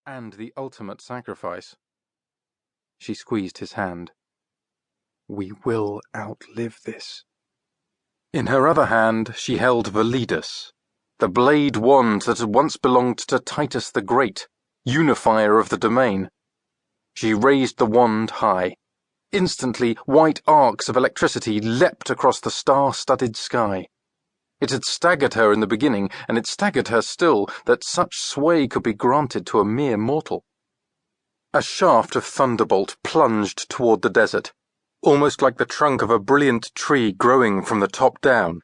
and the ultimate sacrifice. She squeezed his hand. We will outlive this. In her other hand she held Validus, the blade wand that had once belonged to Titus the Great, unifier of the domain. She raised the wand high. Instantly, white arcs of electricity leapt across the star-studded sky. It had staggered her in the beginning, and it staggered her still, that such sway could be granted to a mere mortal. A shaft of thunderbolt plunged toward the desert, almost like the trunk of a brilliant tree growing from the top down.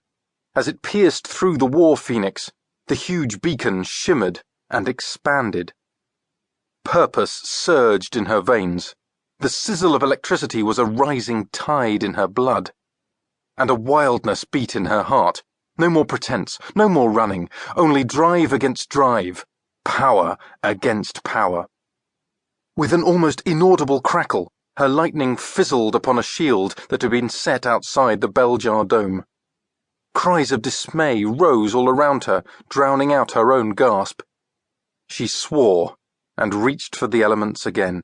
As it pierced through the war phoenix, the huge beacon shimmered and expanded. Purpose surged in her veins. The sizzle of electricity was a rising tide in her blood. And a wildness beat in her heart. No more pretense, no more running, only drive against drive, power against power. With an almost inaudible crackle, her lightning fizzled upon a shield that had been set outside the bell-jar dome. Cries of dismay rose all around her, drowning out her own gasp. She swore and reached for the elements again.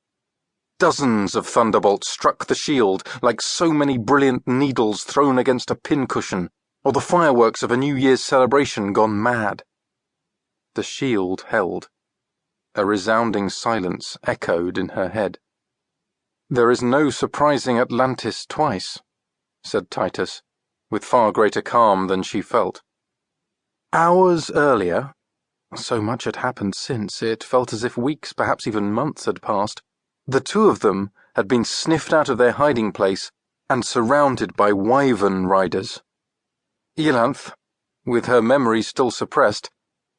Dozens of thunderbolts struck the shield like so many brilliant needles thrown against a pincushion, or the fireworks of a New Year's celebration gone mad. The shield held. A resounding silence echoed in her head. There is no surprising Atlantis twice, said Titus, with far greater calm than she felt. Hours earlier, so much had happened since, it felt as if weeks, perhaps even months had passed, the two of them had been sniffed out of their hiding place and surrounded by wyvern riders. Iolanthe, with her memory still suppressed,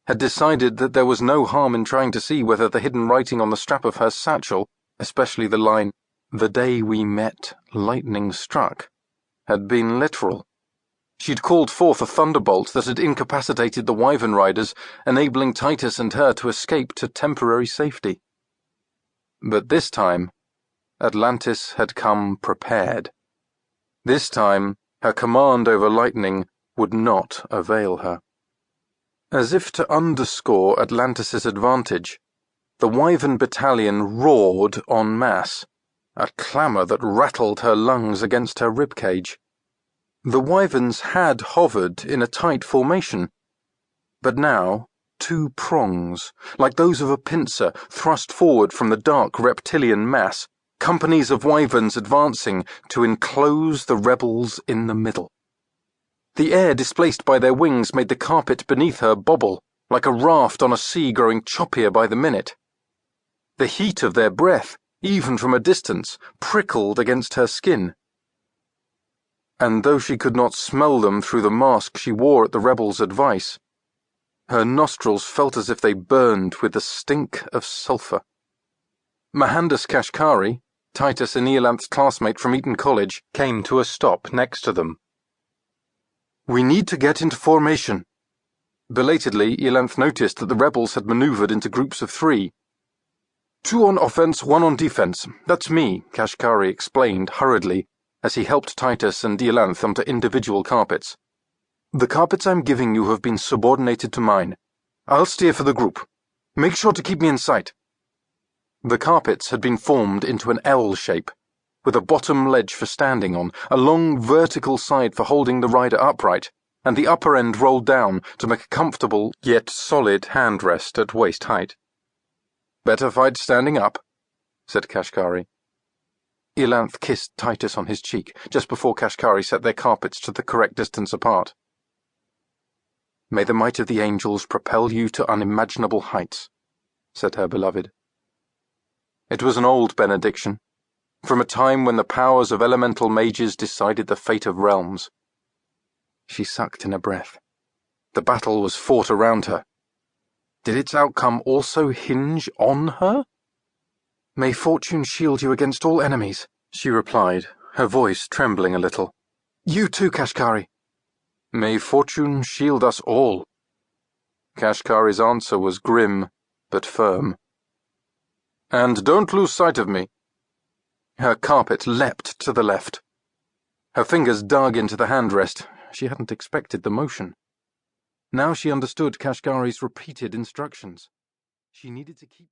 had decided that there was no harm in trying to see whether the hidden writing on the strap of her satchel, especially the line, "The day we met, lightning struck," had been literal. She'd called forth a thunderbolt that had incapacitated the wyvern riders, enabling Titus and her to escape to temporary safety. But this time, Atlantis had come prepared. This time, her command over lightning would not avail her. As if to underscore Atlantis's advantage, the wyvern battalion roared en masse, a clamour that rattled her lungs against her ribcage. The wyverns had hovered in a tight formation, but now two prongs, like those of a pincer, thrust forward from the dark reptilian mass, companies of wyverns advancing to enclose the rebels in the middle. The air displaced by their wings made the carpet beneath her bobble, like a raft on a sea growing choppier by the minute. The heat of their breath, even from a distance, prickled against her skin. And though she could not smell them through the mask she wore at the rebels' advice, her nostrils felt as if they burned with the stink of sulphur. Mahandus Kashkari, Titus and Iolanthe's classmate from Eton College, came to a stop next to them. We need to get into formation. Belatedly, Iolanthe noticed that the rebels had manoeuvred into groups of 3. 2 on offense, 1 on defense. That's me, Kashkari explained hurriedly as he helped Titus and Iolanthe onto individual carpets. The carpets I'm giving you have been subordinated to mine. I'll steer for the group. Make sure to keep me in sight. The carpets had been formed into an L shape, with a bottom ledge for standing on, a long vertical side for holding the rider upright, and the upper end rolled down to make a comfortable yet solid handrest at waist height. Better fight standing up, said Kashkari. Iolanthe kissed Titus on his cheek just before Kashkari set their carpets to the correct distance apart. May the might of the angels propel you to unimaginable heights, said her beloved. It was an old benediction, from a time when the powers of elemental mages decided the fate of realms. She sucked in a breath. The battle was fought around her. Did its outcome also hinge on her? May fortune shield you against all enemies, she replied, her voice trembling a little. You too, Kashkari. May fortune shield us all. Kashkari's answer was grim, but firm. And don't lose sight of me. Her carpet leapt to the left. Her fingers dug into the handrest. She hadn't expected the motion. Now she understood Kashkari's repeated instructions. She needed to keep